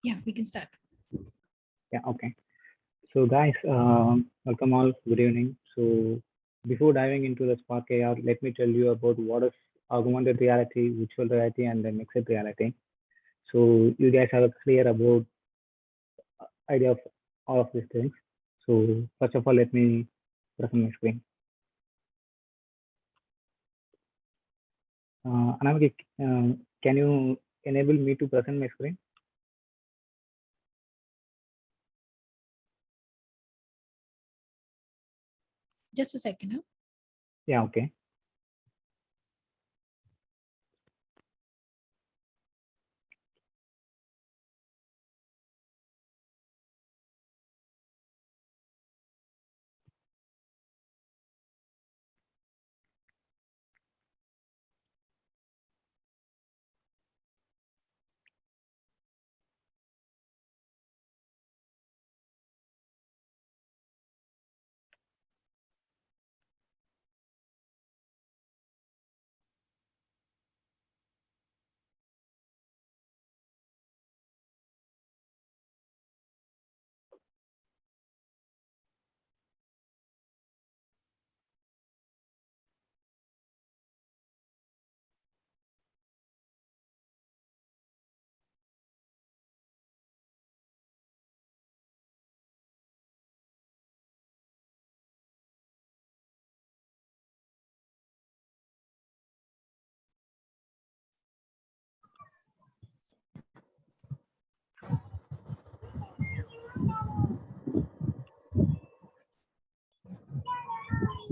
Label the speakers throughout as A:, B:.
A: Yeah, we can start.
B: Yeah, okay. So guys, welcome all. Good evening. So before diving into the Spark AR, let me tell you about what is augmented reality, virtual reality, and then mixed reality. So you guys have a clear about idea of all of these things. So first of all, let me present my screen. Anamika, can you enable me to present my screen?
A: Just a second. Huh?
B: Yeah, okay.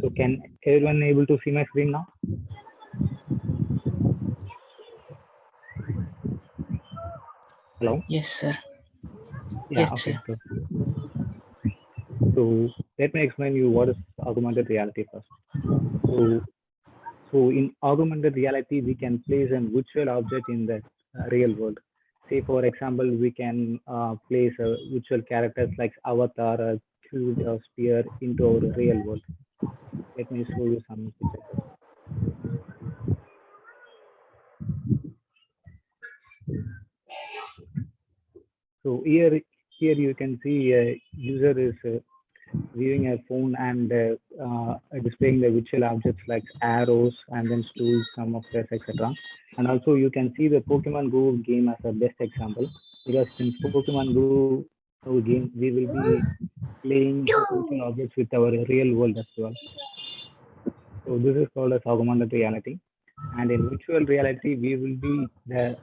B: So can everyone able to see my screen now? Hello?
C: Yes, sir.
B: Yeah,
C: Yes,
B: okay.
C: sir.
B: So let me explain you what is augmented reality first. So, so in augmented reality, we can place a virtual object in the real world. Say, for example, we can place virtual characters like avatar, a cube, or sphere into our real world. Let me show you some pictures. So here you can see a user is viewing a phone and displaying the virtual objects like arrows and then stools, some of this, etc. And also you can see the Pokemon Go game as a best example because in Pokemon Go game we will be playing virtual objects with our real world as well. So this is called as augmented reality. And in virtual reality, we will be the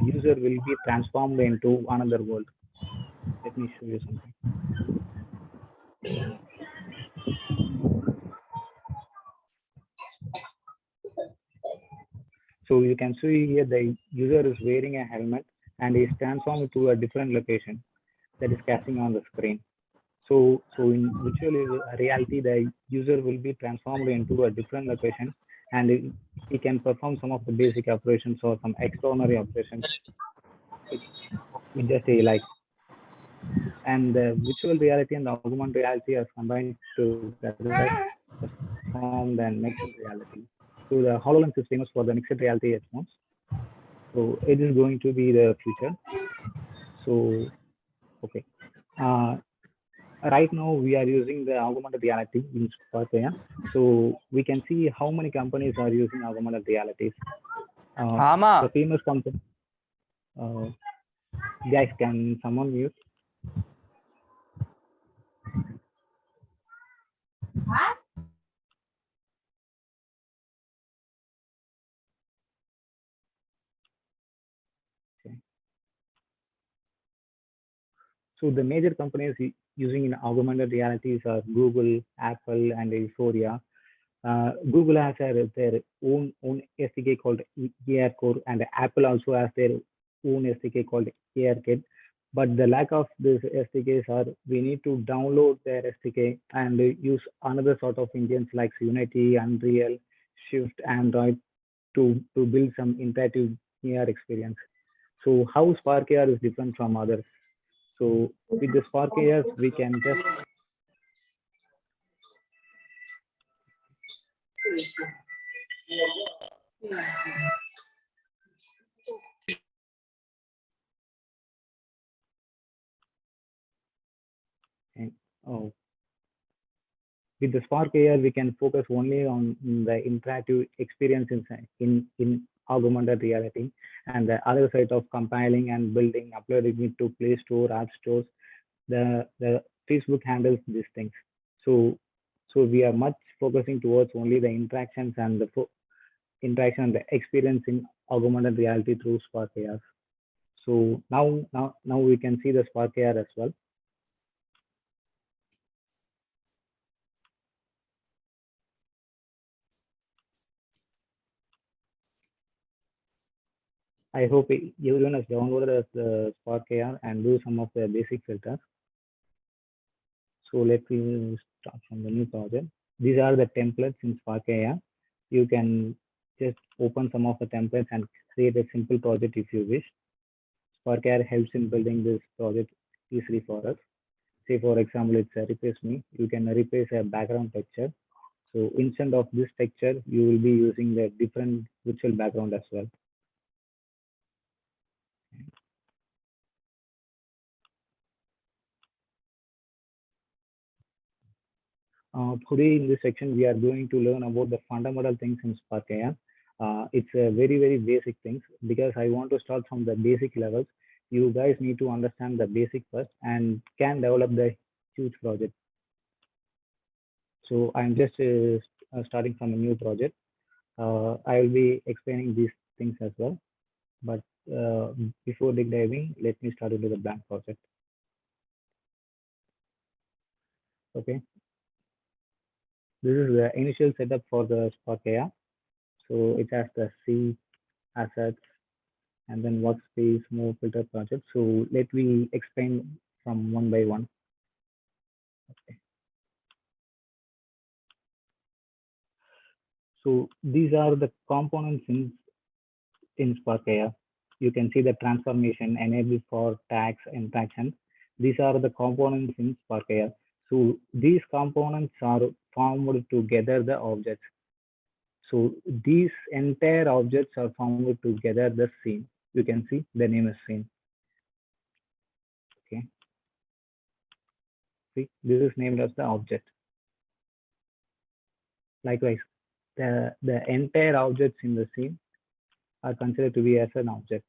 B: user will be transformed into another world. Let me show you something. So you can see here the user is wearing a helmet and is transformed to a different location that is casting on the screen. So in virtual reality, the user will be transformed into a different location and he can perform some of the basic operations or some extraordinary operations with just a like. And the virtual reality and the augmented reality are combined together to form the mixed reality. So the HoloLens is famous for the mixed reality headphones. So it is going to be the future. So okay. Uh, right now we are using the augmented reality in Sparkaya. So we can see how many companies are using augmented realities. The famous company. Guys, can someone mute? Okay. So the major companies using in augmented realities are Google, Apple, and Euphoria. Google has their own SDK called ARCore, and Apple also has their own SDK called ARKit. But the lack of these SDKs are we need to download their SDK and use another sort of engines like Unity, Unreal, Shift, Android to build some interactive AR experience. So how Spark AR is different from others? So with the Spark AR, we can just And oh, with the Spark AR, we can focus only on the interactive experience in augmented reality, and the other side of compiling and building, uploading it to Play Store, App Stores. The Facebook handles these things. So we are much focusing towards only the interactions and the interaction and the experience in augmented reality through Spark AR. So now we can see the Spark AR as well. I hope everyone has downloaded the Spark AR and do some of the basic filters. So let me start from the new project. These are the templates in Spark AR. You can just open some of the templates and create a simple project if you wish. Spark AR helps in building this project easily for us. Say for example, it's a replace me. You can replace a background texture. So instead of this texture, you will be using the different virtual background as well. Today in this section, we are going to learn about the fundamental things in Spark AI. It's a very basic things because I want to start from the basic levels. You guys need to understand the basic first and can develop the huge project. So I'm just starting from a new project. I will be explaining these things as well. But before deep diving, let me start into the blank project. Okay. This is the initial setup for the Spark AI. So it has the C assets and then workspace, more filter project. So let me explain from one by one. Okay. So these are the components in Spark AI. You can see the transformation enabled for tags interaction. These are the components in Spark AI. So these components are formed together the objects. So these entire objects are formed together the scene. You can see the name is scene. Okay. See, this is named as the object. Likewise, the entire objects in the scene are considered to be as an object.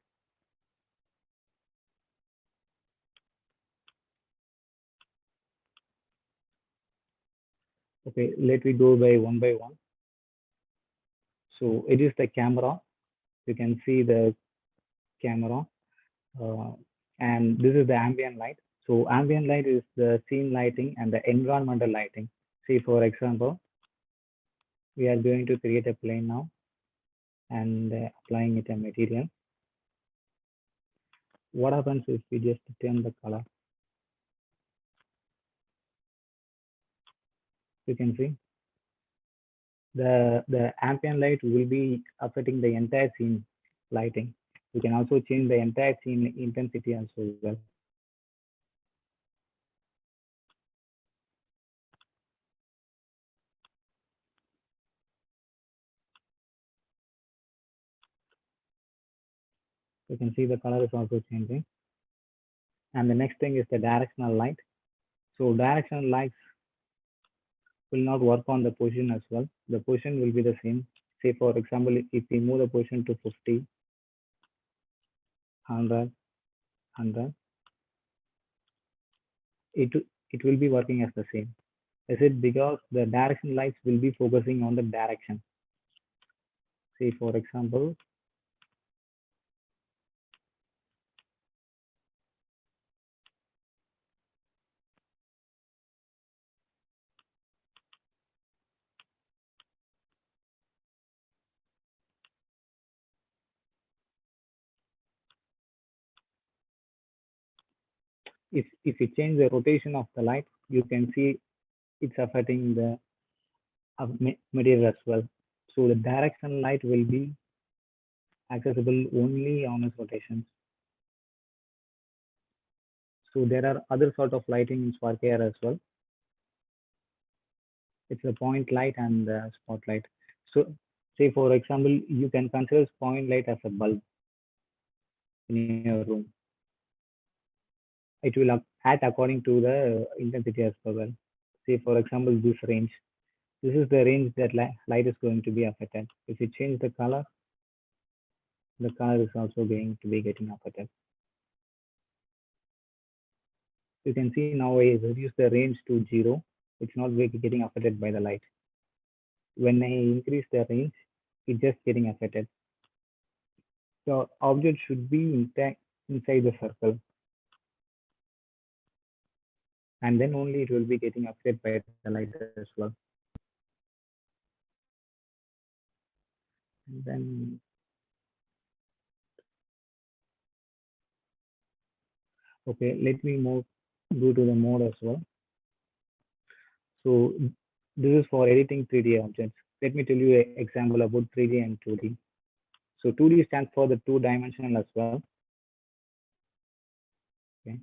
B: Okay, let me go by one. So it is the camera. You can see the camera, and this is the ambient light. So ambient light is the scene lighting and the environmental lighting. See, for example, we are going to create a plane now and applying it a material. What happens if we just turn the color? You can see the ambient light will be affecting the entire scene lighting. You can also change the entire scene intensity as well. You can see the color is also changing. And the next thing is the directional light. So directional lights will not work on the position as well. The position will be the same. Say for example, if we move the position to 50, 100, 100, it will be working as the same. Is it because the direction lights will be focusing on the direction? Say for example, if you change the rotation of the light, you can see it's affecting the material as well. So the direction light will be accessible only on its rotations. So there are other sort of lighting in Spark AR as well. It's a point light and the spotlight. So say for example, you can consider point light as a bulb in your room. it will act according to the intensity as well. Say for example, this range. This is the range that light is going to be affected. If you change the color is also going to be getting affected. You can see now I reduce the range to 0. It's not getting affected by the light. When I increase the range, it's just getting affected. The object should be intact inside the circle. And then only it will be getting affected by the light as well. And then okay, let me go to the mode as well. So this is for editing 3D objects. Let me tell you an example about 3D and 2D. So 2D stands for the two-dimensional as well. Okay.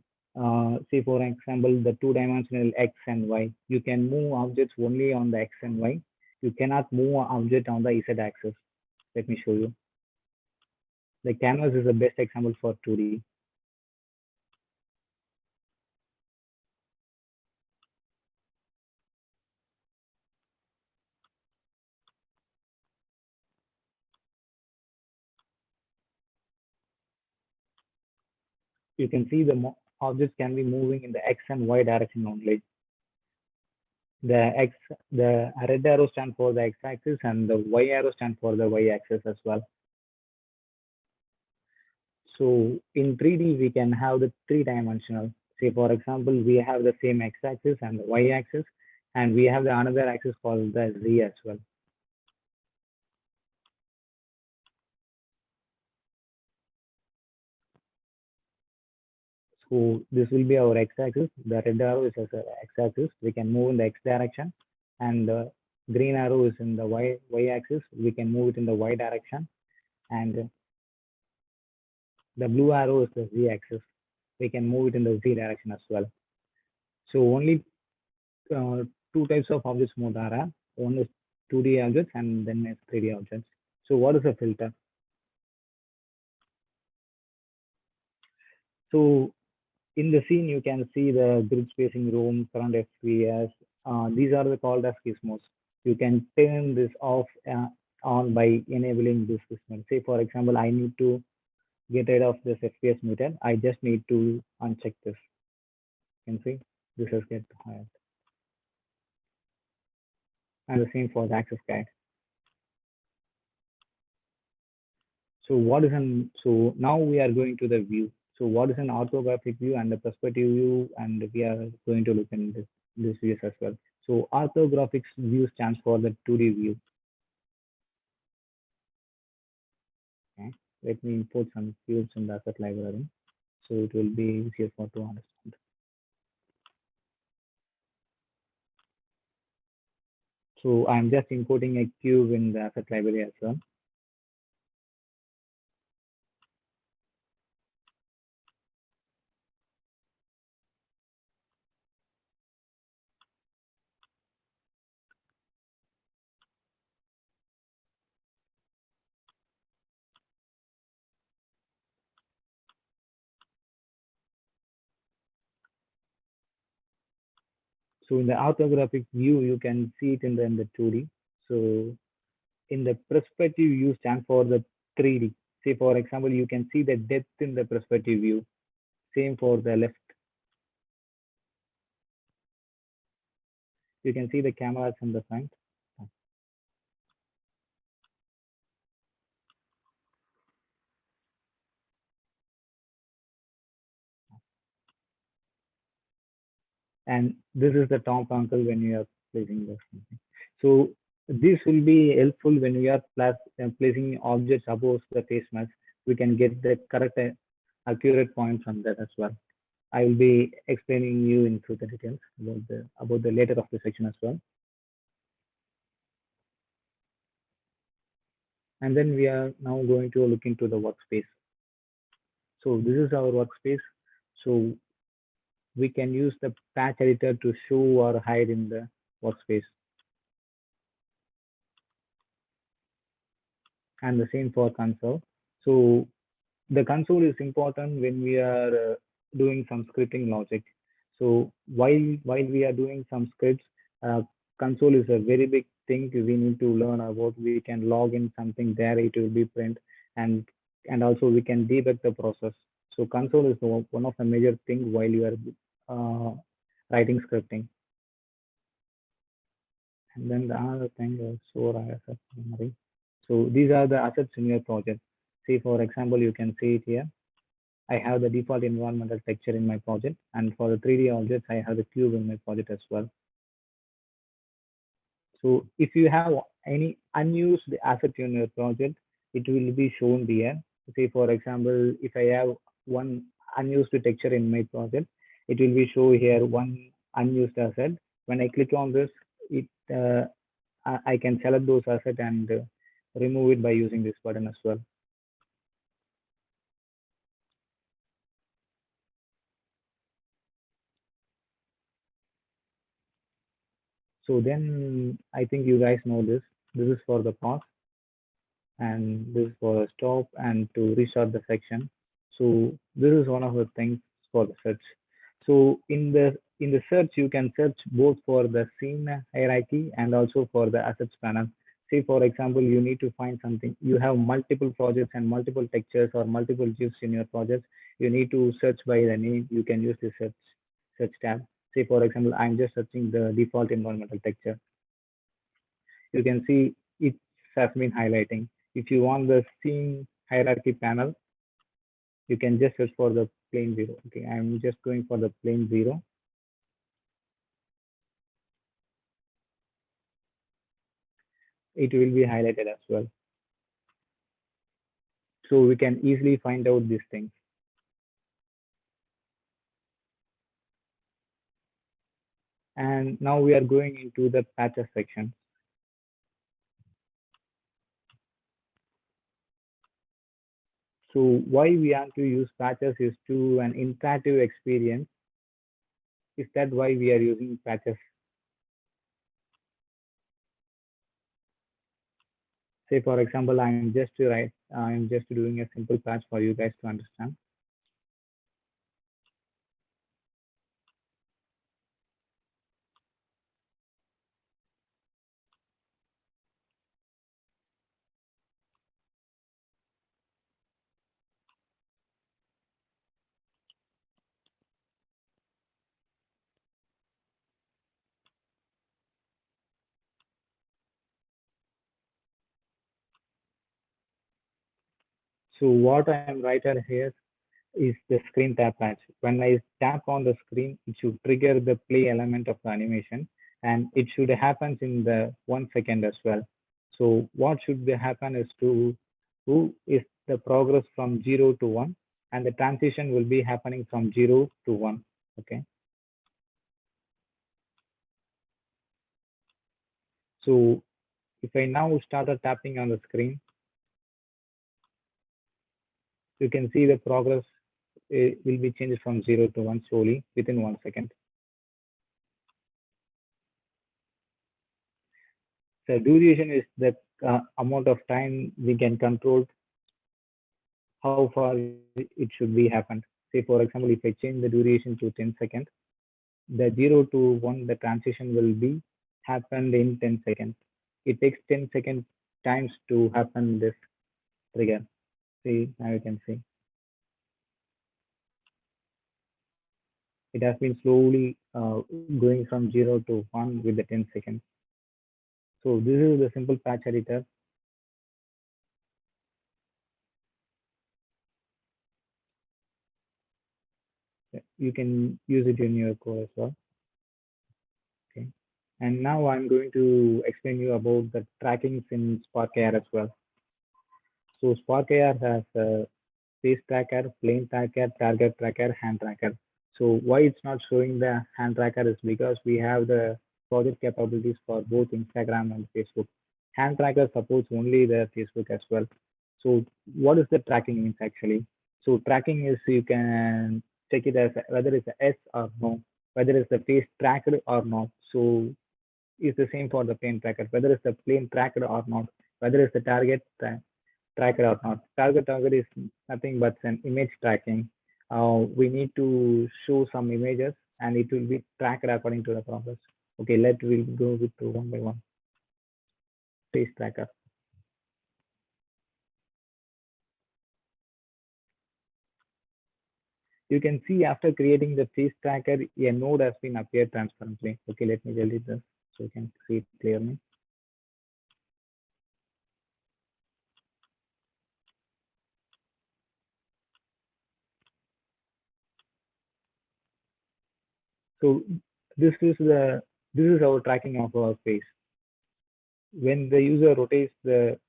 B: Say for example, the two-dimensional X and Y. You can move objects only on the X and Y. You cannot move an object on the Z axis. Let me show you. The canvas is the best example for 2D. You can see the objects can be moving in the X and Y direction only. The red arrow stands for the X axis and the Y arrow stands for the Y axis as well. So in 3D, we can have the three-dimensional. Say for example, we have the same X axis and the Y axis, and we have the another axis called the Z as well. So this will be our X axis. The red arrow is as a X axis. We can move in the X direction, and the green arrow is in the Y axis. We can move it in the Y direction, and the blue arrow is the Z axis. We can move it in the Z direction as well. So only two types of objects mode are. One is 2D objects and then is 3D objects. So what is a filter? So in the scene, you can see the grid spacing, room, current FPS. These are called as gizmos. You can turn this off on by enabling this gizmo. Say for example, I need to get rid of this FPS meter. I just need to uncheck this. You can see this has get higher. And the same for the access guide. So so now we are going to the view. So what is an orthographic view and the perspective view, and we are going to look in this views as well. So orthographic view stands for the 2D view. Okay. Let me import some cubes in the asset library, so it will be easier for to understand. So I'm just importing a cube in the asset library as well. So in the orthographic view, you can see it in the 2D. So in the perspective view stands for the 3D. Say for example, you can see the depth in the perspective view. Same for the left. You can see the cameras in the front. And this is the top angle when you are placing this. So this will be helpful when we are placing objects above the face mask. We can get the correct accurate point from that as well. I will be explaining you in further details about the later of the section as well. And then we are now going to look into the workspace. So this is our workspace. So we can use the patch editor to show or hide in the workspace. And the same for console. So the console is important when we are doing some scripting logic. So while we are doing some scripts, console is a very big thing we need to learn about. We can log in something there, it will be print, and also we can debug the process. So console is one of the major thing while you are writing scripting. And then the other thing is store asset memory. So these are the assets in your project. See, for example, you can see it here. I have the default environmental texture in my project, and for the 3D objects, I have the cube in my project as well. So if you have any unused asset in your project, it will be shown here. Say, for example, if I have one unused texture in my project, it will be show here one unused asset. When I click on this, it I can select those assets and remove it by using this button as well. So then I think you guys know this. This is for the pause, and this is for a stop and to restart the section. So this is one of the things for the search. So in the search, you can search both for the scene hierarchy and also for the assets panel. Say, for example, you need to find something. You have multiple projects and multiple textures or multiple GIFs in your projects. You need to search by the name. You can use the search tab. Say, for example, I'm just searching the default environmental texture. You can see it has been highlighting. If you want the scene hierarchy panel, you can just search for the plane 0. Okay, I'm just going for the plane 0. It will be highlighted as well. So we can easily find out these things. And now we are going into the patches section. So why we have to use patches is to an interactive experience. Is that why we are using patches? Say, for example, I'm just doing a simple patch for you guys to understand. So what I'm writing here is the screen tap patch. When I tap on the screen, it should trigger the play element of the animation, and it should happen in the 1 second as well. So what should happen is the progress from 0 to 1, and the transition will be happening from 0 to 1. Okay. So if I now started tapping on the screen, you can see the progress will be changed from 0 to 1 slowly within 1 second. So duration is the amount of time we can control how far it should be happened. Say, for example, if I change the duration to 10 seconds, the 0 to 1, the transition will be happened in 10 seconds. It takes 10 second times to happen this trigger. See, now you can see. It has been slowly going from 0 to 1 with the 10 seconds. So this is the simple patch editor. You can use it in your code as well. Okay. And now I'm going to explain you about the trackings in Spark AR as well. So Spark AR has a face tracker, plane tracker, target tracker, hand tracker. So why it's not showing the hand tracker is because we have the project capabilities for both Instagram and Facebook. Hand tracker supports only the Facebook as well. So what is the tracking means actually? So tracking is you can check it as whether it's a yes or no, whether it's the face tracked or not. So it's the same for the plane tracker, whether it's the plane tracked or not, whether it's the target tracked or not. Target is nothing but an image tracking. we need to show some images and it will be tracked according to the process. Okay, we'll go with the one by one. Face tracker. You can see after creating the face tracker, a node has been appeared transparently. Okay, let me delete this so you can see it clearly. So this is our tracking of our face. When the user rotate the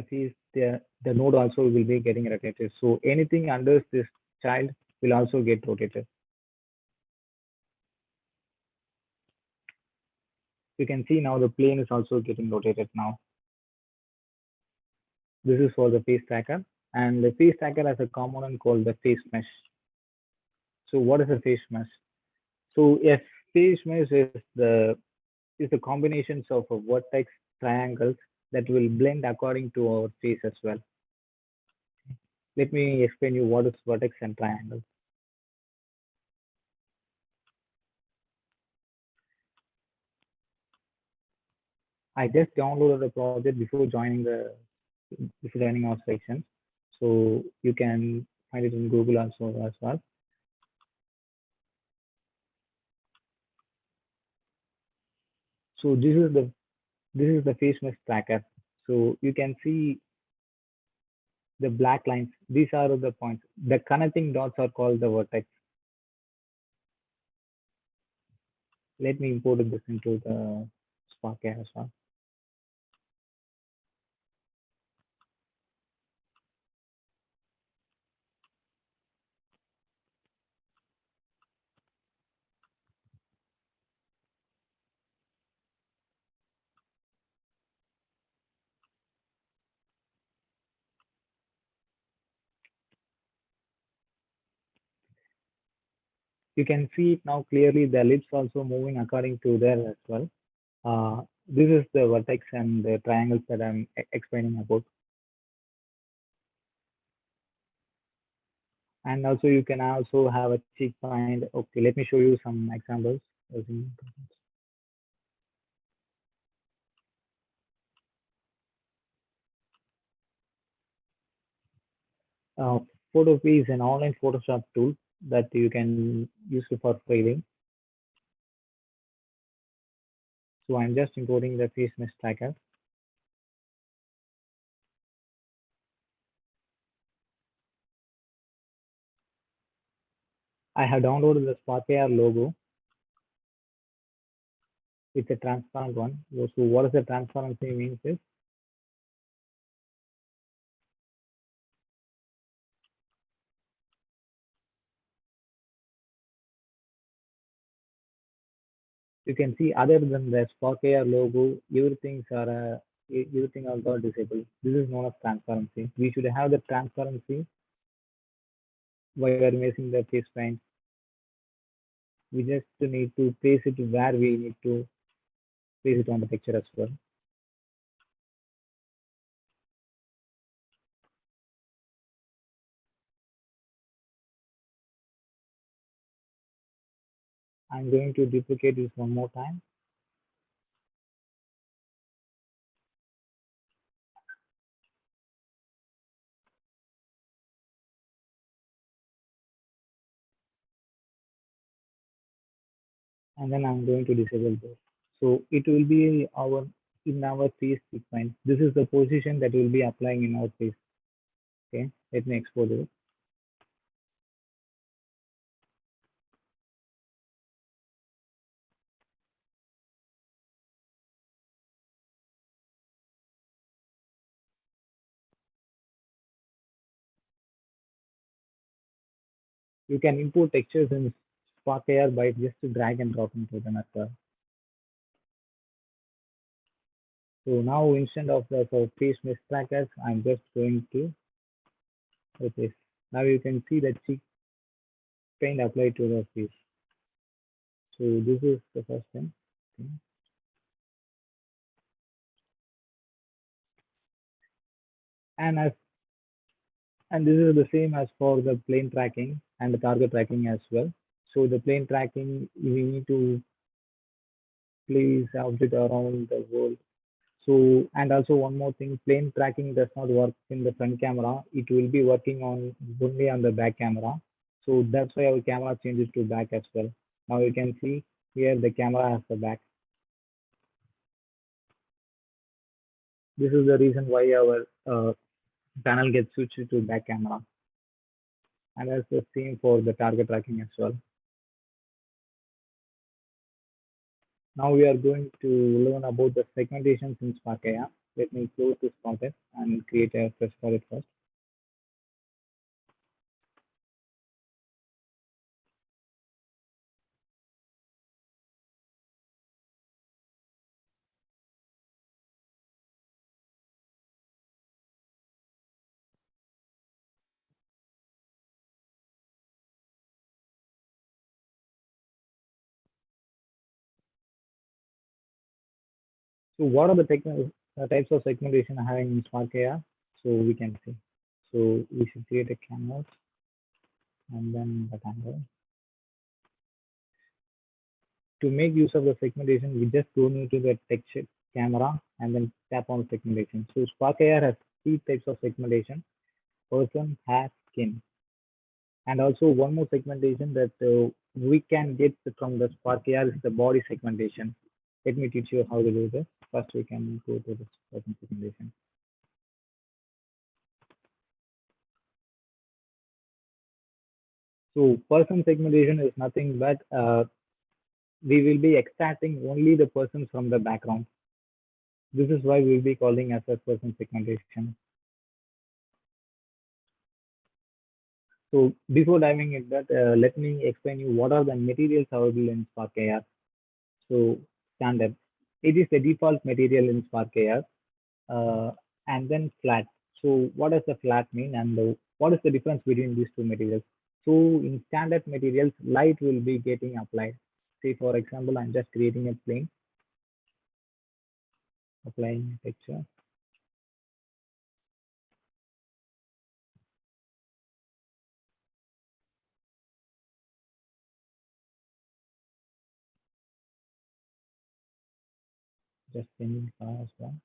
B: face, the node also will be getting rotated. So anything under this child will also get rotated. You can see now the plane is also getting rotated now. This is for the face tracker, and the face tracker has a component called the face mesh. So what is a face mesh? So a face mesh is the combinations of a vertex triangles that will blend according to our face as well. Let me explain you what is vertex and triangle. I just downloaded the project before joining our section, so you can find it in Google also as well. So this is the face mesh tracker. So you can see the black lines. These are the points. The connecting dots are called the vertex. Let me import this into the Spark as well. You can see it now clearly. The ellipse also moving according to there as well. This is the vertex and the triangles that I'm explaining about. And also you can also have a cheek find. Okay, let me show you some examples. Uh, Photopea is an online Photoshop tool that you can use for filing. So I'm just importing the face mesh tracker. I have downloaded the SparkAR logo. It's a transparent one. So what is the transparency means is you can see other than the SparkAR logo, everything are got disabled. This is known as transparency. We should have the transparency while we are using the face paint. We just need to place it where we need to place it on the picture as well. I'm going to duplicate this one more time. And then I'm going to disable this. So it will be in our face sequence. This is the position that will be applying in our face. Okay, let me export it. You can import textures in SparkAR by just drag and drop into them as well. So now instead of the face mesh trackers, I'm just going to replace. Now you can see the cheek paint applied to the face. So this is the first thing. Okay. And as And this is the same as for the plane tracking and the target tracking as well. So the plane tracking, we need to place object around the world. So, and also one more thing, plane tracking does not work in the front camera. It will be working on only on the back camera. So that's why our camera changes to back as well. Now you can see here the camera has the back. This is the reason why our panel gets switched to back camera. And that's the same for the target tracking as well. Now we are going to learn about the segmentations in Spark AI. Let me close this project and create a fresh project first. So what are the types of segmentation having in Spark AI? So we can see. So we should create a canvas and then rectangle. To make use of the segmentation, we just go into the texture camera and then tap on segmentation. So Spark AI has three types of segmentation: person, hair, skin. And also one more segmentation that we can get from the Spark AI is the body segmentation. Let me teach you how to do this. First, we can go to the person segmentation. So person segmentation is nothing but we will be extracting only the persons from the background. This is why we'll be calling as a person segmentation. So before diving into that, let me explain you what are the materials available in Spark AI. So standard, it is the default material in Spark AI, and then flat. So what does the flat mean, and what is the difference between these two materials? So in standard materials, light will be getting applied. Say for example, I'm just creating a plane, applying a texture. Just changing color as well.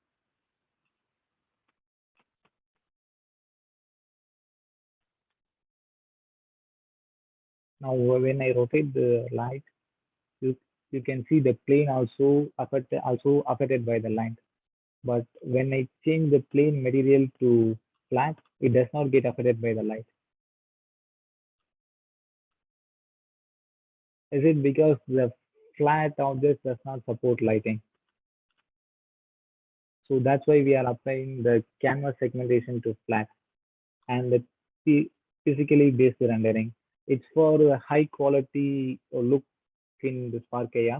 B: Now when I rotate the light, you you can see the plane also affected by the light. But when I change the plane material to flat, it does not get affected by the light. Is it because the flat object does not support lighting? So that's why we are applying the canvas segmentation to flat and the physically based rendering. It's for a high quality look in the Spark AI.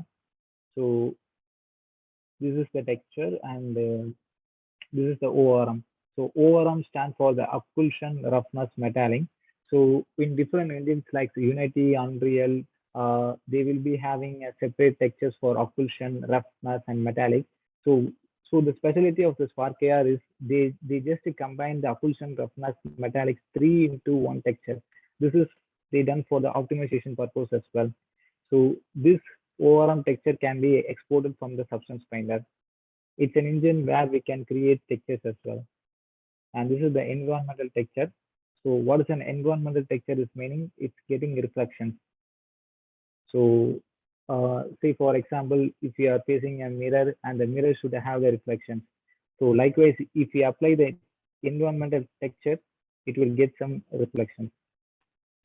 B: So this is the texture and this is the ORM. So ORM stands for the occlusion roughness metallic. So in different engines like Unity, Unreal, they will be having a separate textures for occlusion, roughness, and metallic. So the specialty of the Spark AR is they just combine the occlusion, roughness, metallic three into one texture. This is they done for the optimization purpose as well. So this ORM texture can be exported from the Substance Finder. It's an engine where we can create textures as well. And this is the environmental texture. So what is an environmental texture is meaning it's getting reflections. So say for example, if you are facing a mirror and the mirror should have the reflections. So likewise, if you apply the environmental texture, it will get some reflections.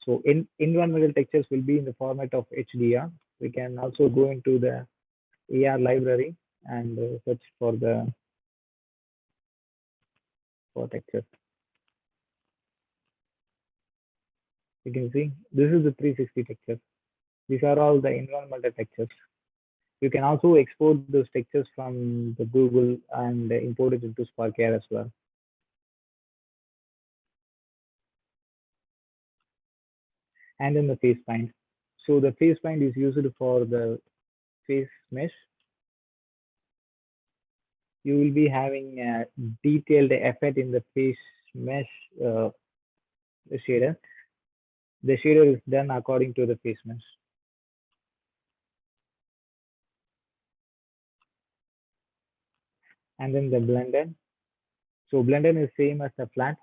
B: So environmental textures will be in the format of HDR. We can also go into the AR library and search for the textures. You can see this is the 360 textures. These are all the environmental textures. You can also export those textures from the Google and import it into Spark AI as well. And then the face paint. So the face paint is used for the face mesh. You will be having a detailed effect in the face mesh the shader. The shader is done according to the face mesh. And then the blended. So blended is same as the flat.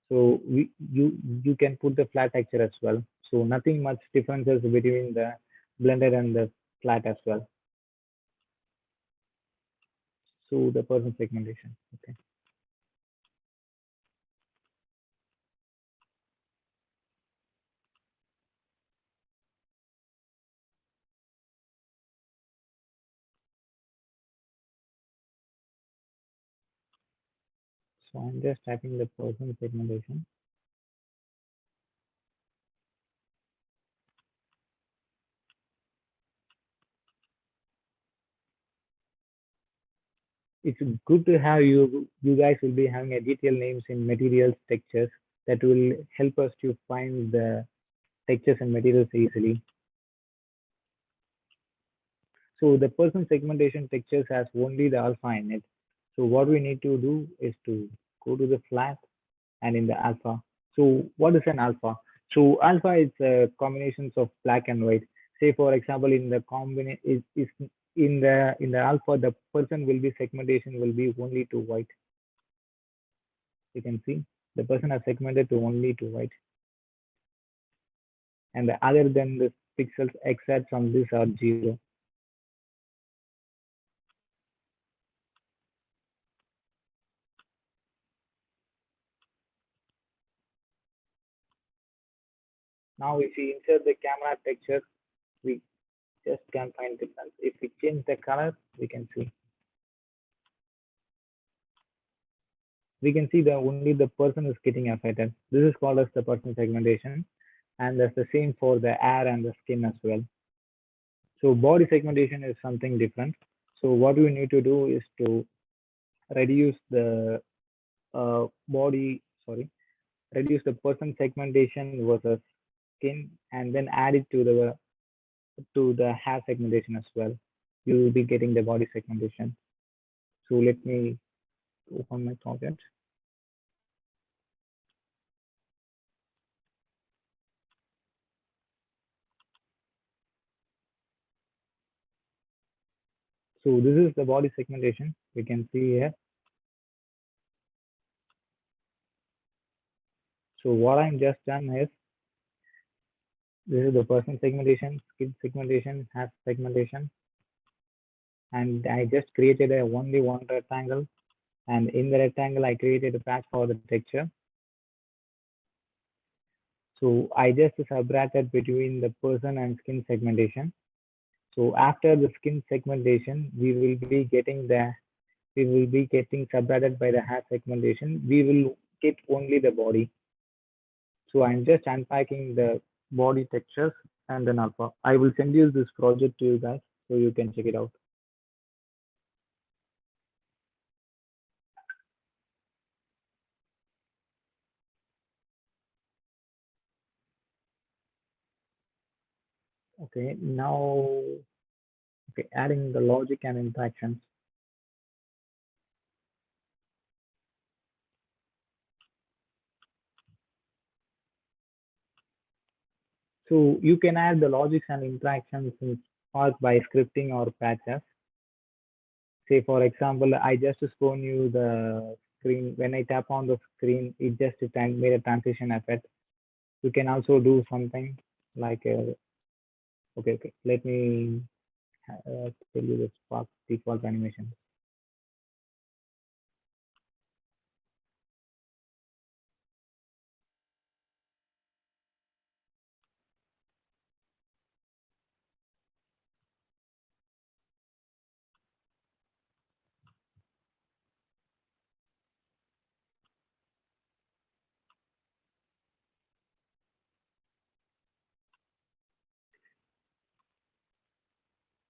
B: So you can put the flat texture as well. So nothing much differences between the blended and the flat as well. So the person segmentation. Okay. So I'm just typing the person segmentation. It's good to have you guys will be having a detailed names in materials textures that will help us to find the textures and materials easily. So the person segmentation textures has only the alpha in it. So what we need to do is to go to the flat and in the alpha. So what is an alpha? So alpha is combinations of black and white. Say for example, in the combination is in the alpha, the person will be segmentation will be only to white. You can see the person has segmented to only to white. And the other than the pixels except from this are 0. Now if we insert the camera texture, we just can find difference. If we change the color, we can see. We can see that only the person is getting affected. This is called as the person segmentation. And that's the same for the air and the skin as well. So body segmentation is something different. So what we need to do is to reduce the reduce the person segmentation versus skin, and then add it to the hair segmentation as well. You will be getting the body segmentation. So let me open my project. So this is the body segmentation. We can see here. So what I'm just done is this is the person segmentation, skin segmentation, hair segmentation, and I just created a only one rectangle, and in the rectangle I created a patch for the texture. So I just subtracted between the person and skin segmentation. So after the skin segmentation, we will be getting subtracted by the hair segmentation. We will get only the body. So I'm just unpacking the body textures and then alpha. I will send you this project to you guys so you can check it out. Okay, now, okay, adding the logic and interactions. So you can add the logics and interactions in Spark by scripting or patches. Say for example, I just shown you the screen. When I tap on the screen, it just made a transition effect. You can also do something like okay, let me tell you the Spark default animation.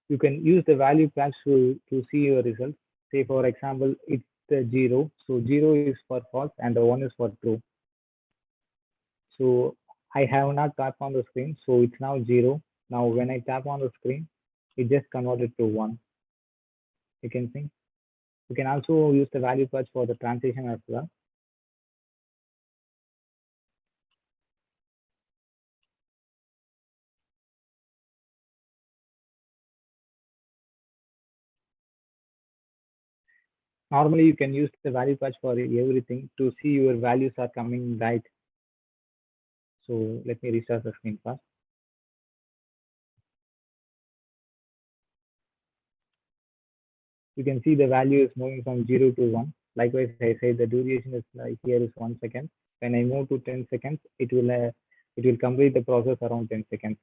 B: You can use the value patch to see your results. Say for example, it's the 0. So 0 is for false and the 1 is for true. So I have not tapped on the screen, so it's now 0. Now when I tap on the screen, it just converted to 1. You can see. You can also use the value patch for the transition as well. Normally, you can use the value patch for everything to see your values are coming right. So let me restart the screen first. You can see the value is moving from 0 to 1. Likewise, I say the duration is here is 1 second. When I move to 10 seconds, it will complete the process around 10 seconds.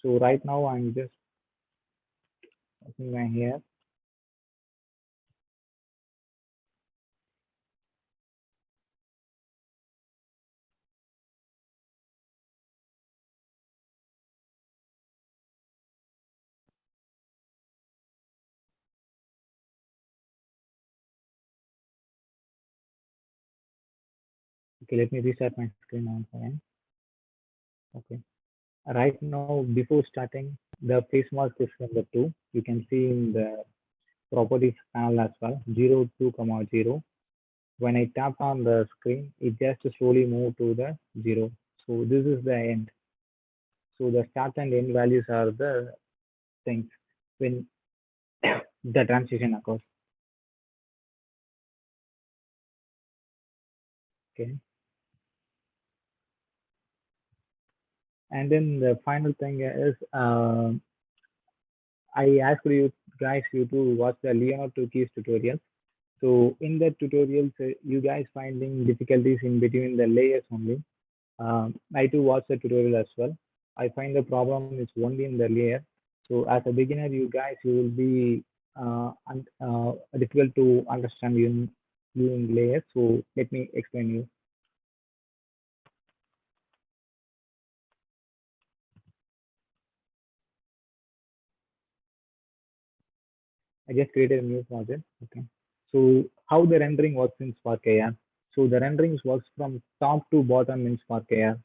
B: So right now I'm just opening my here. Okay, let me restart my screen once again. Okay. Right now, before starting, the face mask is from the 2. You can see in the properties panel as well, 0, 2, 0. When I tap on the screen, it just slowly move to the 0. So this is the end. So the start and end values are the things when the transition occurs. Okay. And then the final thing is I asked you guys to watch the Leonardo keys tutorial. So in that tutorials, you guys finding difficulties in between the layers only. I too watch the tutorial as well. I find the problem is only in the layer. So as a beginner, you guys, you will be difficult to understand you in layers. So let me explain you. I just created a new project. Okay. So how the rendering works in Spark AR. So the renderings works from top to bottom in Spark AR.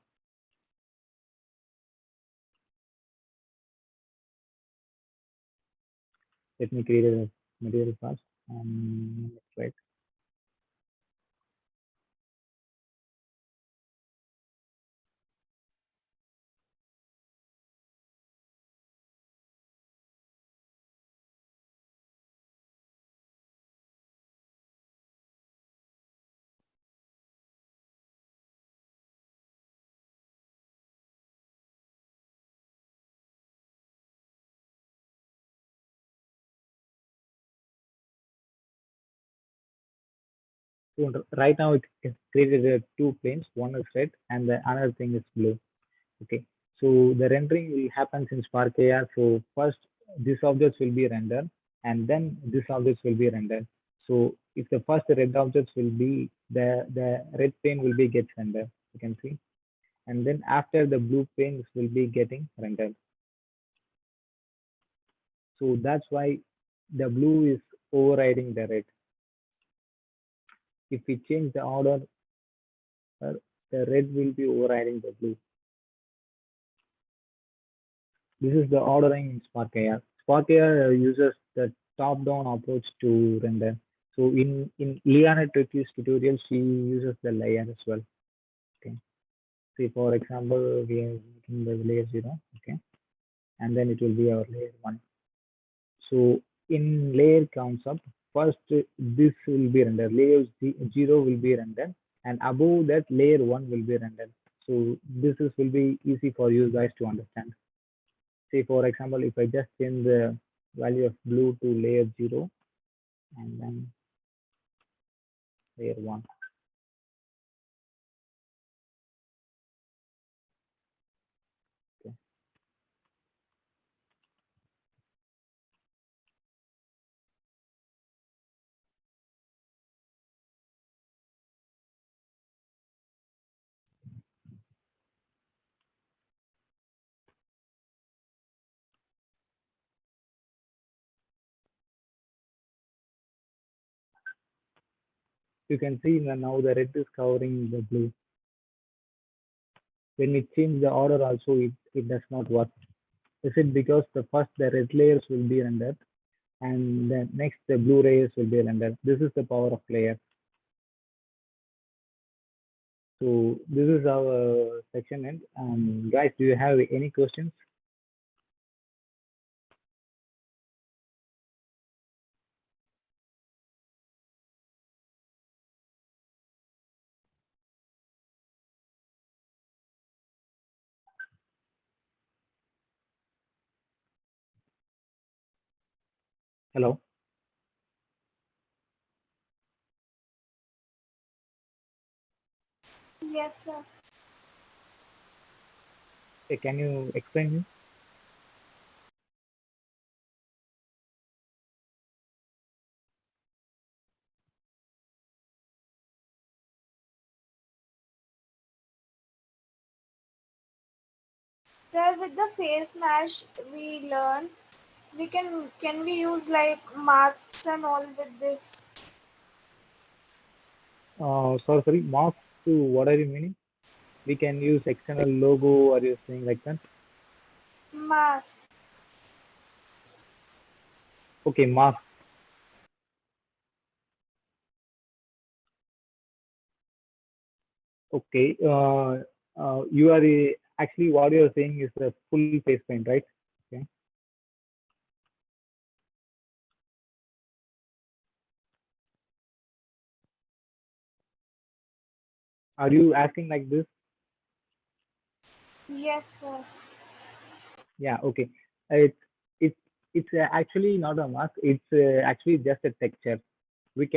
B: Let me create a material first. Let's wait. So right now it created two planes. One is red and the another thing is blue. Okay. So the rendering will happen in Spark AR. So first this objects will be rendered and then this objects will be rendered. So if the first red objects will be the red plane will be gets rendered. You can see. And then after the blue planes will be getting rendered. So that's why the blue is overriding the red. If we change the order, the red will be overriding the blue. This is the ordering in Spark AR. Spark AR uses the top-down approach to render. So in Liana Turkey's tutorial, she uses the layer as well. Okay. See, for example, we are making the layer 0. Okay. And then it will be our layer 1. So in layer concept, first this will be rendered. Layer 0 will be rendered. And above that, layer 1 will be rendered. So this is will be easy for you guys to understand. Say for example, if I just change the value of blue to layer 0 and then layer 1. Okay. You can see now the red is covering the blue. When we change the order also, it does not work. Is it because the first the red layers will be rendered and then next the blue layers will be rendered? This is the power of layer. So this is our section end. Guys, do you have any questions? Hello.
C: Yes, sir.
B: Okay, can you explain me?
C: Sir, with the face mask, we learn can we use like masks and all with this
B: Sorry, mask to what are you meaning? We can use external logo, are you saying like that?
C: mask?
B: Okay, mask. Okay. You are actually what you are saying is the full face paint, right? Okay. Are you asking like this?
C: Yes, sir.
B: Yeah. Okay. It's it's actually not a mask. It's actually just a texture. We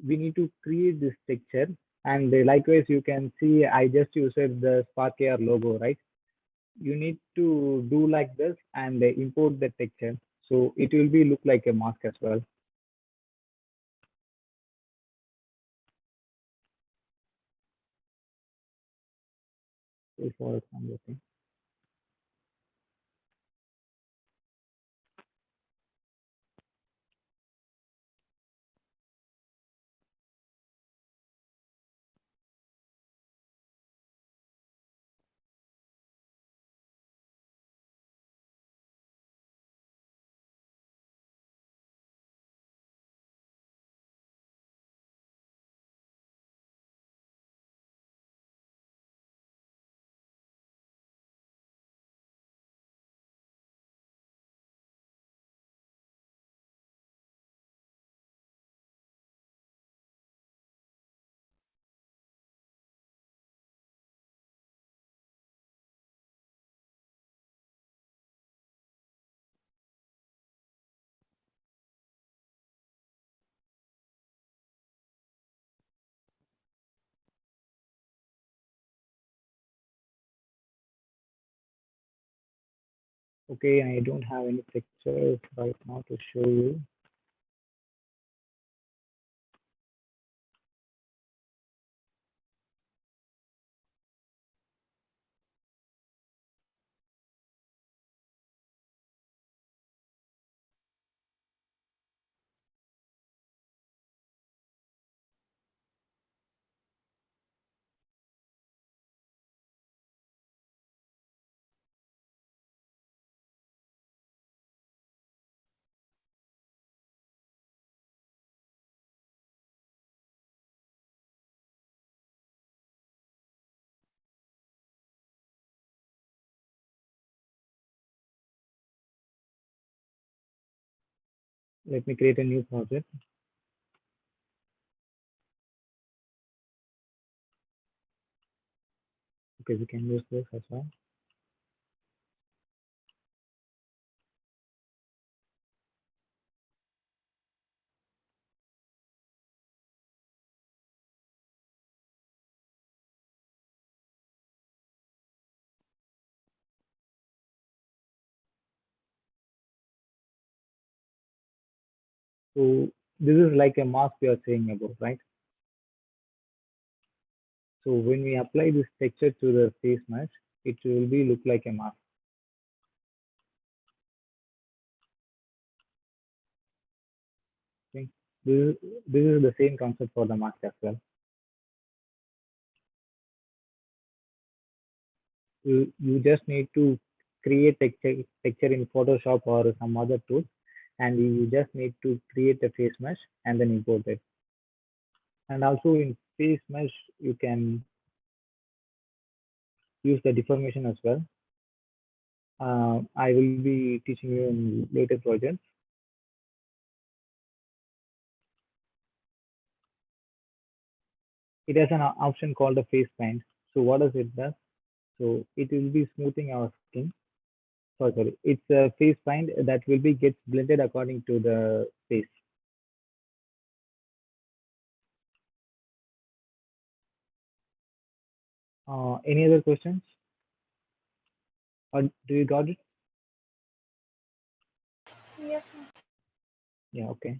B: need to create this texture, and likewise you can see I just used the Spark AR logo, right? You need to do like this and import the texture, so it will be look like a mask as well. For example, okay, I don't have any pictures right now to show you. Let me create a new project. Okay, we can use this as well. So this is like a mask we are saying about, right? So when we apply this texture to the face mask, it will be look like a mask. Okay? This is the same concept for the mask as well. You just need to create texture in Photoshop or some other tool, and you just need to create a face mesh and then import it. And also in face mesh, you can use the deformation as well. I will be teaching you in later projects. It has an option called a face paint. So what does it does? So it will be smoothing our skin. sorry, it's a face find that will be gets blended according to the face. Any other questions? Or do you got it?
C: Yes, sir.
B: Yeah, okay.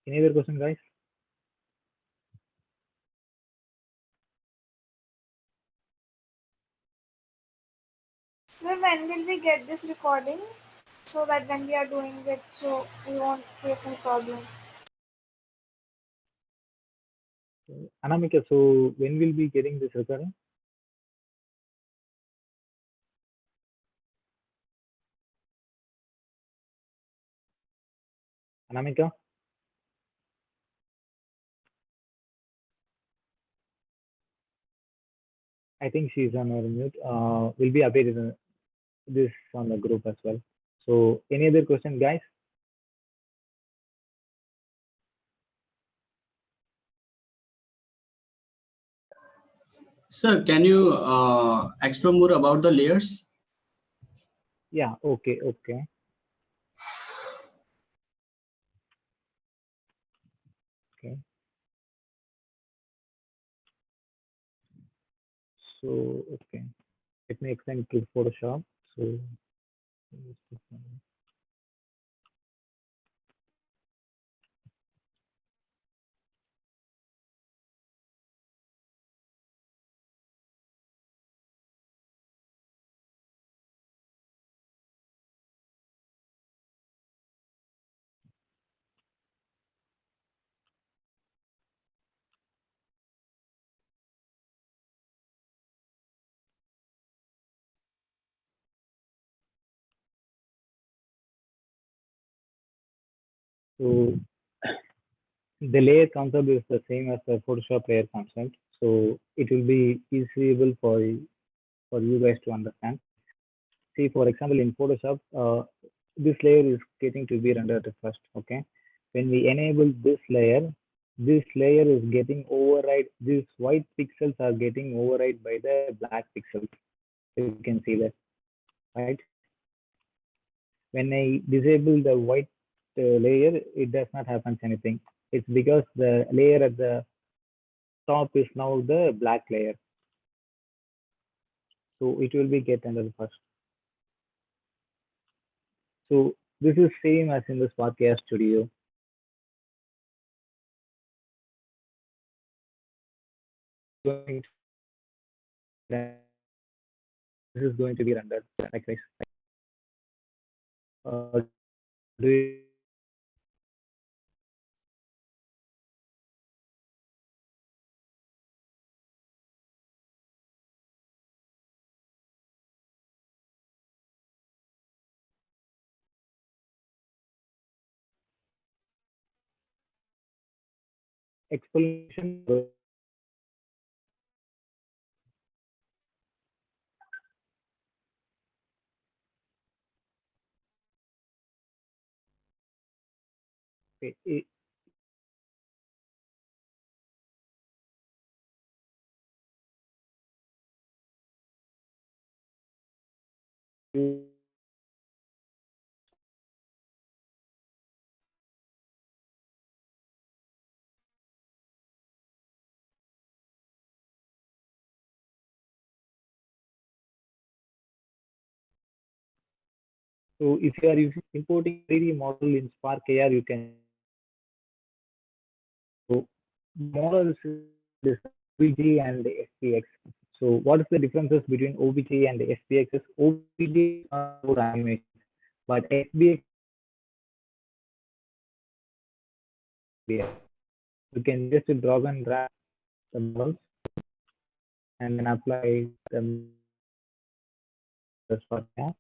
B: Any other question, guys?
C: Well, when will we get this recording so that when we are doing it, so we won't face any problem?
B: Anamika, so when will be getting this recording? Anamika? I think she's on her mute. Will be updated this on the group as well. So any other question, guys?
D: Sir, can you explore more about the layers?
B: Yeah, okay, okay. Okay. So, okay. Let me extend to Photoshop. So, so the layer concept is the same as the Photoshop layer concept. So it will be easable for you guys to understand. See, for example, in Photoshop, this layer is getting to be rendered first. Okay, when we enable this layer is getting override. These white pixels are getting override by the black pixels. You can see that, right? When I disable the white layer, it does not happen anything. It's because the layer at the top is now the black layer. So it will be get under the first. So this is same as in the Spark AI Studio. This is going to be rendered like this. Do you explanation? Okay, you So if you are importing 3D model in Spark AR, you can so models is OBJ and the SPX. So what is the differences between OBJ and the SPX? OBJ is not for animation, but SPX you can just drag and drag the models and then apply them the Spark AR.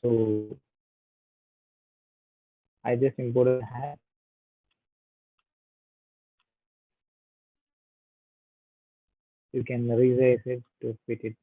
B: So I just imported hat. You can resize it to fit it.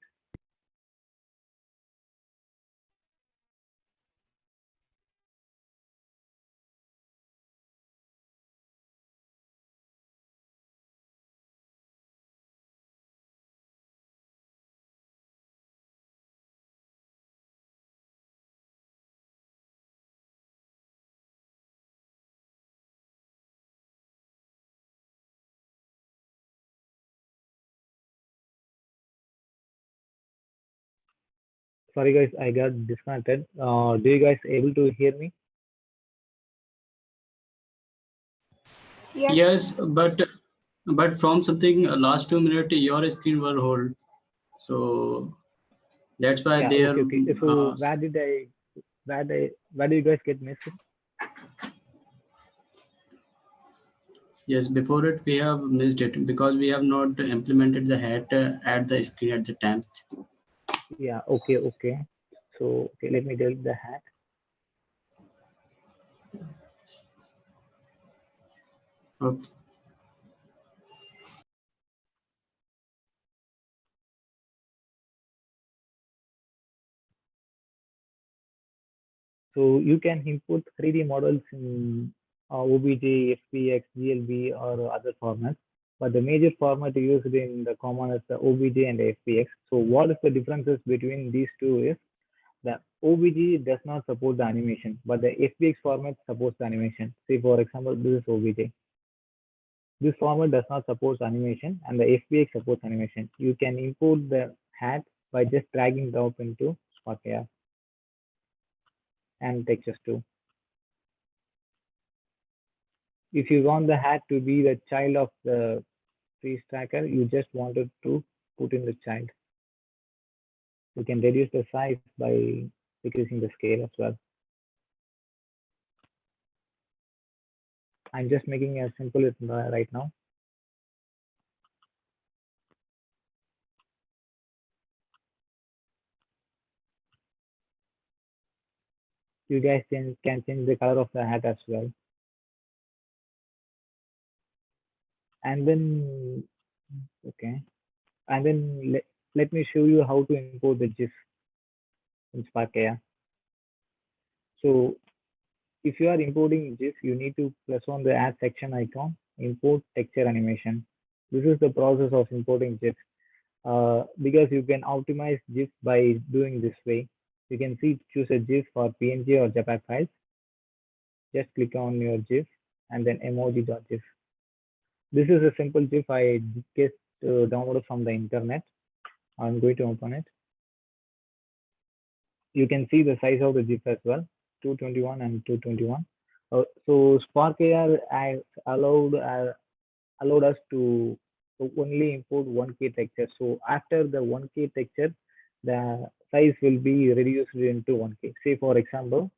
B: Sorry guys, I got disconnected. Do you guys able to hear me?
C: Yes.
D: Yes, but from something last 2 minutes your screen were hold. So that's why
B: Yeah,
D: there.
B: okay, okay. So where do you guys get missed?
D: Yes, before it we have missed it because we have not implemented the hat at the screen at the time.
B: Yeah, okay, okay. So okay, let me delete the hat.
D: Okay.
B: So you can input 3D models in OBJ, FBX, GLB, or other formats. But the major format used in the common is the OBJ and the FBX. So what is the differences between these two is the OBJ does not support the animation, but the FBX format supports the animation. Say for example, this is OBJ. This format does not support animation, and the FBX supports animation. You can import the hat by just dragging it up into Spark AR and textures too. If you want the hat to be the child of the freeze tracker, you just wanted to put in the child. You can reduce the size by decreasing the scale as well. I'm just making it simple right now. You guys can change the color of the hat as well. And then, okay. And then let me show you how to import the GIF in Spark AR. So if you are importing GIF, you need to press on the add section icon, import texture animation. This is the process of importing GIF. Because you can optimize GIF by doing this way. You can see choose a GIF or PNG or JPEG files. Just click on your GIF and then emoji.gif. This is a simple GIF I just downloaded from the internet. I'm going to open it. You can see the size of the GIF as well, 221 and 221. So Spark AR allowed us to only import 1K texture. So after the 1K texture, the size will be reduced into 1K. Say for example,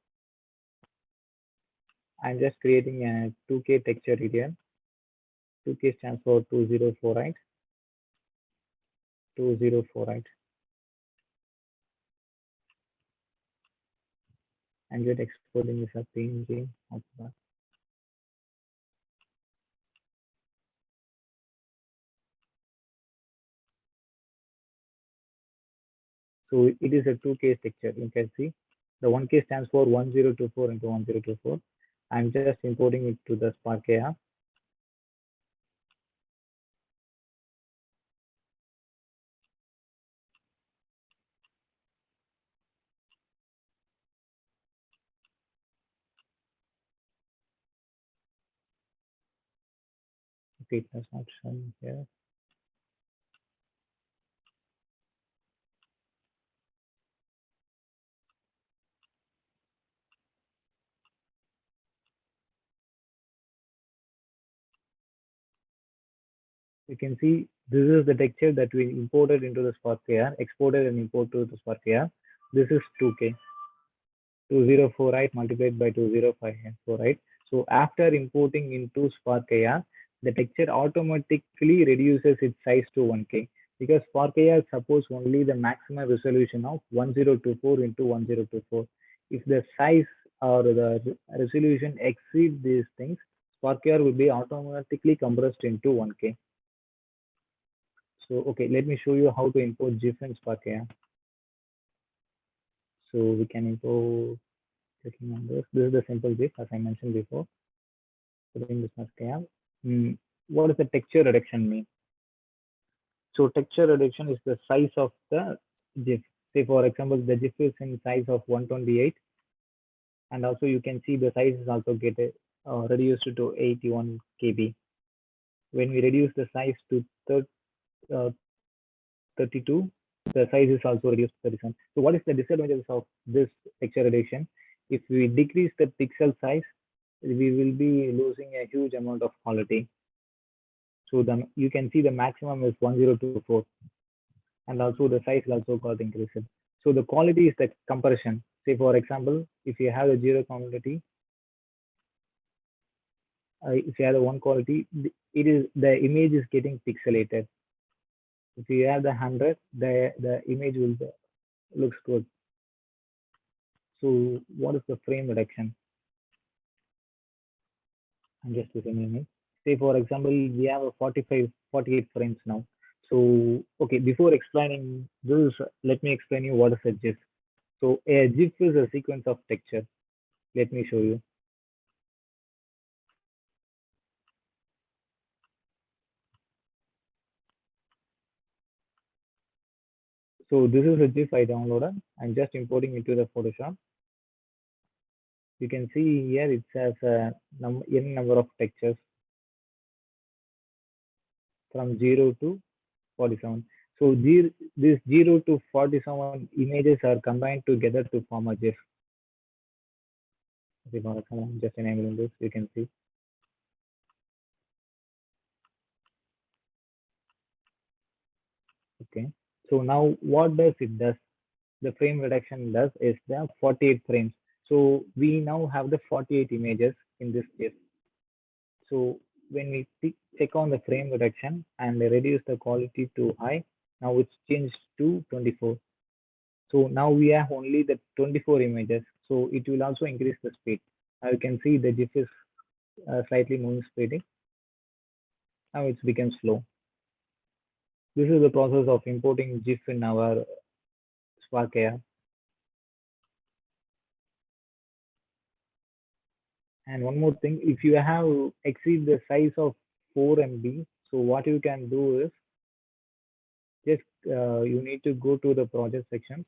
B: I'm just creating a 2K texture here. 2K stands for 2048. 2048. I'm just exporting this as PNG of that. So it is a 2K texture. You can see the 1K stands for 1024 into 1024. I'm just importing it to the Spark AR. Okay, it does not show here. You can see this is the texture that we imported into the Spark AR, exported and imported to the Spark AR. This is 2K, 2048 multiplied by 2054, So after importing into Spark AR, the texture automatically reduces its size to 1K because Spark AR supports only the maximum resolution of 1024 into 1024. If the size or the resolution exceeds these things, Spark AR will be automatically compressed into 1K. So, okay, let me show you how to import GIF in Spark AR. So we can import, clicking on this. This is the simple GIF as I mentioned before. Putting this Spark AR. What does the texture reduction mean? So texture reduction is the size of the GIF. Say for example, the GIF is in size of 128, and also you can see the size is also get reduced to 81 KB. When we reduce the size to 32, the size is also reduced to 37. So what is the disadvantages of this texture reduction? If we decrease the pixel size, we will be losing a huge amount of quality. So you can see the maximum is 1024, and also the size will also got increased. So the quality is the compression. Say for example, if you have a zero quality, if you have the one quality, it is the image is getting pixelated. If you have the 100, the image will looks good. So what is the frame reduction? I'm just assuming it. Say for example, we have a 48 frames now. So okay, before explaining this, let me explain you what is a GIF. So a GIF is a sequence of texture. Let me show you. So this is a GIF I downloaded. I'm just importing it to the Photoshop. You can see here it has a n number of textures from 0 to 47. So these 0 to 47 images are combined together to form a GIF. I'm just enabling this, you can see. Okay, so now what does it does? The frame reduction does is the 48 frames. So we now have the 48 images in this GIF. So when we check on the frame reduction and reduce the quality to high, now it's changed to 24. So now we have only the 24 images. So it will also increase the speed. Now you can see the GIF is slightly moving speedy. Now it's become slow. This is the process of importing GIF in our Spark AR. And one more thing, if you have exceed the size of 4 MB, so what you can do is just you need to go to the project section.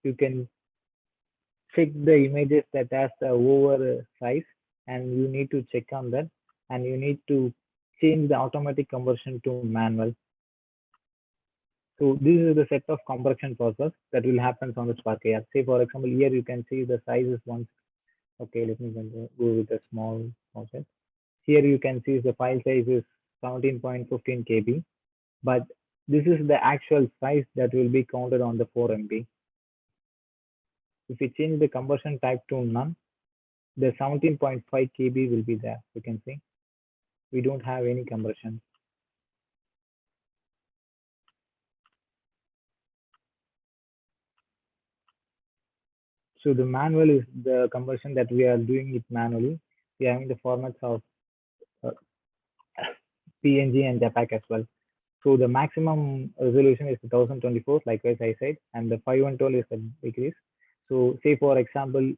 B: You can check the images that has the over size, and you need to check on that, and you need to change the automatic conversion to manual. So this is the set of compression process that will happen on the Spark AR. Say for example, here you can see the size is one. Okay, let me go with a small process. Here you can see the file size is 17.15 KB, but this is the actual size that will be counted on the 4 MB. If we change the conversion type to none, the 17.5 KB will be there. You can see we don't have any conversion. So the manual is the conversion that we are doing it manually. We are having the formats of PNG and JPEG as well. So the maximum resolution is 1024, likewise I said, and the 512 is the decrease. So say for example,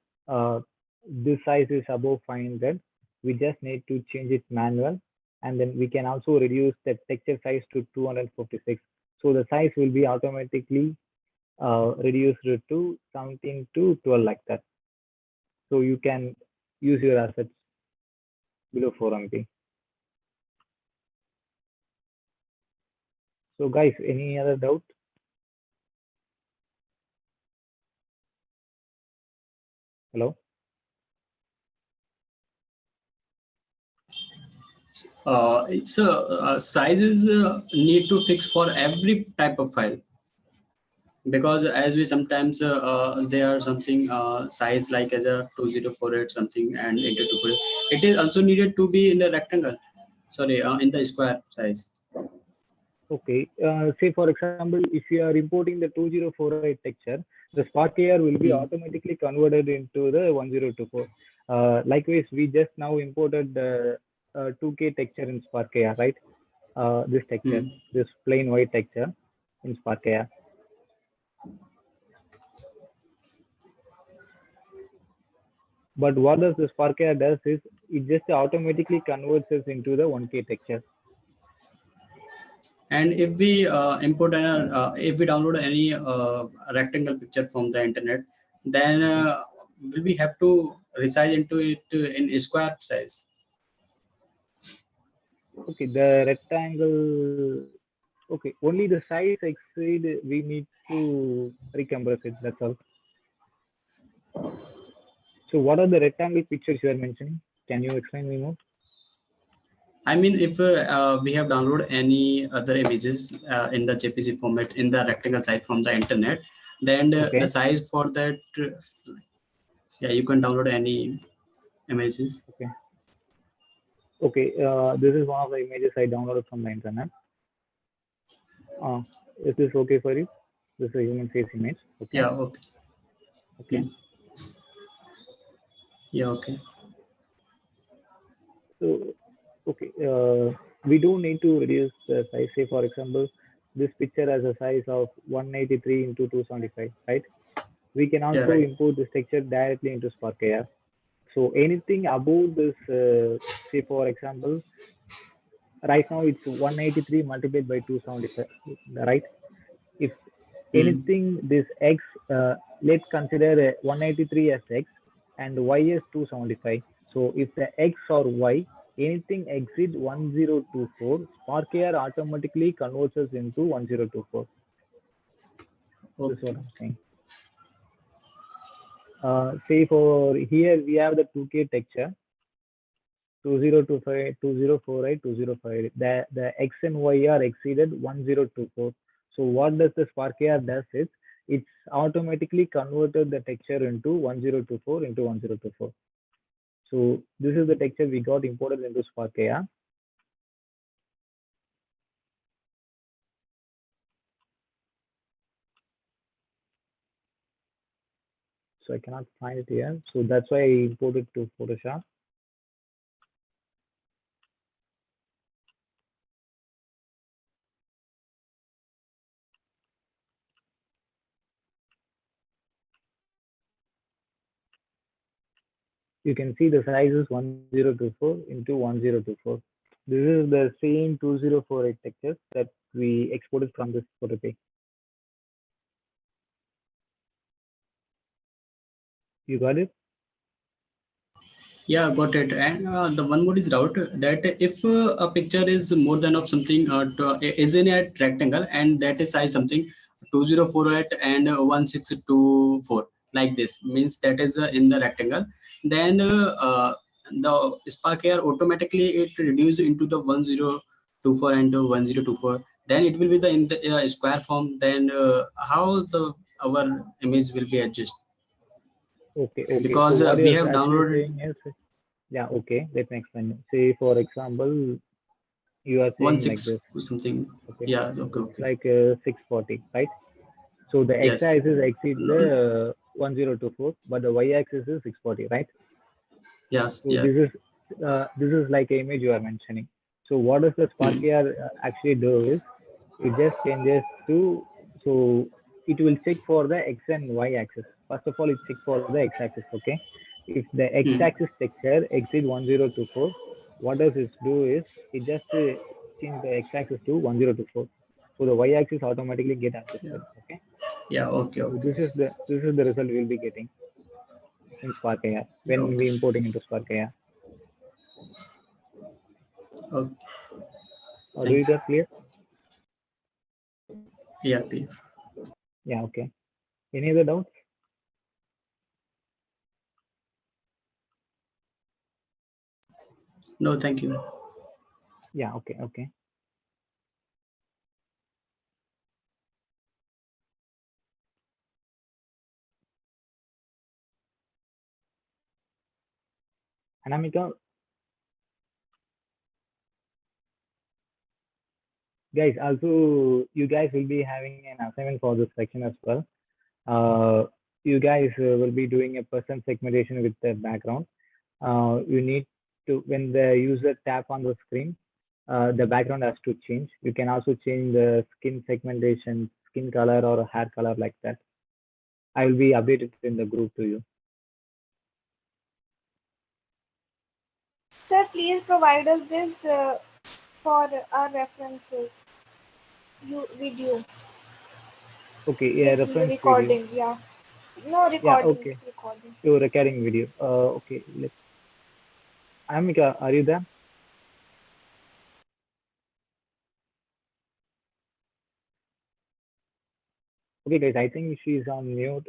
B: this size is above 500, we just need to change it manual, and then we can also reduce the texture size to 256. So the size will be automatically reduced to 17 to 12 like that. So you can use your assets below 4 MB. So guys, any other doubt? Hello?
D: Sizes need to fix for every type of file, because as we sometimes there are something size like as a 2048 something and 8248. It is also needed to be in the rectangle, sorry, in the square size.
B: Okay, say for example, if you are importing the 2048 texture, the Spark AR will be automatically converted into the 1024. Likewise, we just now imported the 2K texture in Spark AR, right? This texture, this plain white texture in Spark AR. But what does the Spark AR does is it just automatically converts us into the 1K texture.
D: And if we import an, if we download any rectangle picture from the internet, then will we have to resize into it in square size?
B: Okay, the rectangle. Okay, only the size exceed. We need to recompress it. That's all. So, what are the rectangle pictures you are mentioning? Can you explain me more?
D: I mean, if we have downloaded any other images in the JPG format in the rectangle size from the internet, then
B: Okay.
D: the size for that, yeah, you can download any images.
B: Okay. Okay. This is one of the images I downloaded from the internet. Is this okay for you? This is a human face image. Okay.
D: Yeah. Okay.
B: Okay.
D: Yeah. Okay.
B: So, okay. We do need to reduce the size. Say, for example, this picture has a size of 183 into 275, right? We can
D: Yeah.
B: also
D: Right.
B: import this texture directly into Spark AR. So anything above this, say for example, right now it's 183 multiplied by 275, right? If anything this x, let's consider 183 as x and y as 275. So if the x or y anything exceed 1024, Spark AR automatically converts us into 1024.
D: Okay.
B: This is what I'm saying. Say for here we have the 2K texture 2025, 2048, 2058. The x and y are exceeded 1024. So what does the Spark AR does is it's automatically converted the texture into 1024 into 1024. So this is the texture we got imported into Spark AR. So I cannot find it here. So that's why I imported to Photoshop. You can see the size is 1024 into 1024. This is the same 2048 texture that we exported from this photograph. You got it?
D: Yeah, got it. And the one more is doubt that if a picture is more than of something is in a rectangle and that is size something 2048 and 1624 like this means that is in the rectangle, then the Spark AR automatically it reduced into the 1024 and 1024. Then it will be the in the square form. Then how the our image will be adjusted?
B: Okay, okay.
D: Because
B: So what
D: we
B: you're
D: have
B: actually
D: downloaded.
B: saying is, yeah, okay. Let me explain. Say, for example, you are saying like
D: 16
B: this.
D: or something.
B: Okay,
D: Yeah, okay,
B: it's
D: okay.
B: like 640, right? So the
D: Yes.
B: x-axis exceeds the 1024, but the y-axis is 640, right?
D: Yes,
B: So
D: yeah.
B: this is like an image you are mentioning. So what does the Spark AR actually do is it just changes to, so it will check for the x and y axis. First of all, it checks for the x axis. Okay, if the x axis texture exceeds 1024, what does it do is it just change the x axis to 1024. So the y axis automatically get adjusted. Okay.
D: Yeah, okay,
B: So
D: okay.
B: this is the result we'll be getting in Spark AR
D: Yeah,
B: when
D: okay.
B: we importing into Spark AR.
D: Okay.
B: Do you get clear?
D: Yeah, clear.
B: Yeah, okay. Any other doubts?
D: No, thank you.
B: Yeah, okay, okay. Anamika, guys, also you guys will be having an assignment for this section as well. You guys will be doing a person segmentation with the background. You need to, when the user tap on the screen, the background has to change. You can also change the skin segmentation, skin color or hair color like that. I will be updated in the group to you.
C: Sir, please provide us this for our references. video.
B: Okay, yeah,
C: This
B: reference video.
C: recording, yeah. No recording,
B: okay.
C: this recording.
B: You're recording video. Okay. Amika, are you there? Okay, guys, I think she's on mute.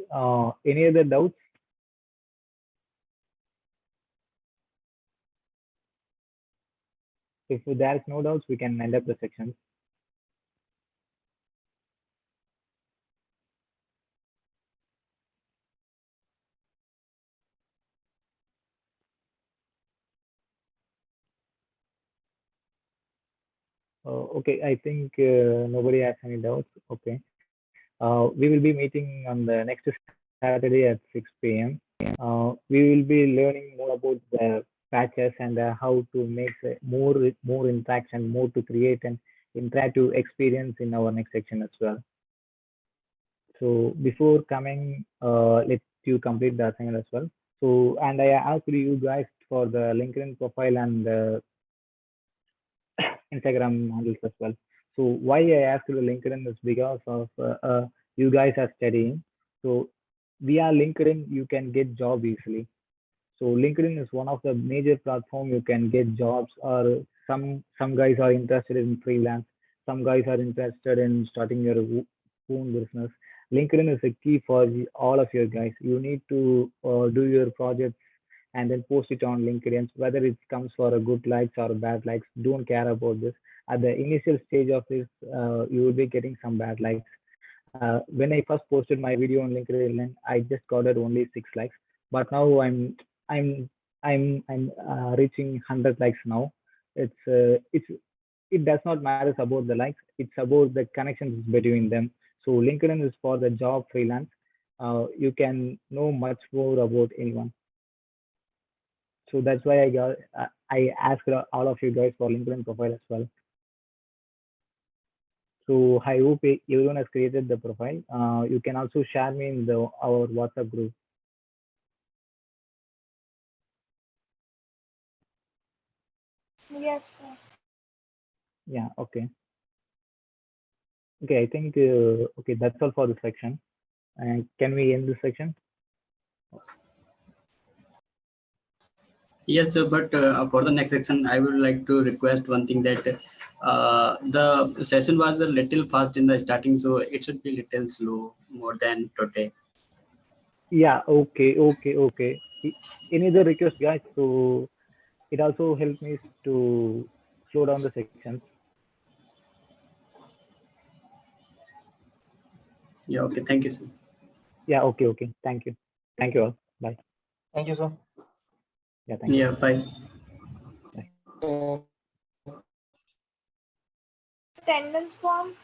B: Any other doubts? If there's no doubts, we can end up the section. Okay, I think nobody has any doubts. Okay. We will be meeting on the next Saturday at 6 p.m. We will be learning more about the patches and how to make more interaction, more to create an interactive experience in our next section as well. So before coming, let you complete the assignment as well. So, and I asked you guys for the LinkedIn profile and Instagram handles as well. So why I asked you the LinkedIn is because of you guys are studying. So via LinkedIn, you can get job easily. So LinkedIn is one of the major platform you can get jobs, or some guys are interested in freelance. Some guys are interested in starting your own business. LinkedIn is a key for all of you guys. You need to do your projects and then post it on LinkedIn. Whether it comes for a good likes or bad likes, don't care about this. At the initial stage of this, you will be getting some bad likes. When I first posted my video on LinkedIn, I just got it only 6 likes. But now I'm I'm reaching 100 likes now. It does not matter about the likes. It's about the connections between them. So LinkedIn is for the job freelance. You can know much more about anyone. So that's why I asked all of you guys for LinkedIn profile as well. So I hope everyone has created the profile. You can also share me in our WhatsApp group.
C: Yes, sir.
B: Yeah. Okay. Okay. I think okay. That's all for the section. And can we end this section?
D: Yes, sir, but for the next section, I would like to request one thing that the session was a little fast in the starting, so it should be little slow more than today.
B: Yeah. Okay. Okay. Okay. Any other request, guys? So it also helped me to slow down the sections.
D: Yeah, okay, thank you, sir.
B: Yeah. Okay. Okay. Thank you. Thank you all. Bye.
E: Thank you, sir.
B: Yeah. Thank you.
D: Yeah, bye.
E: Uh,
C: Attendance form.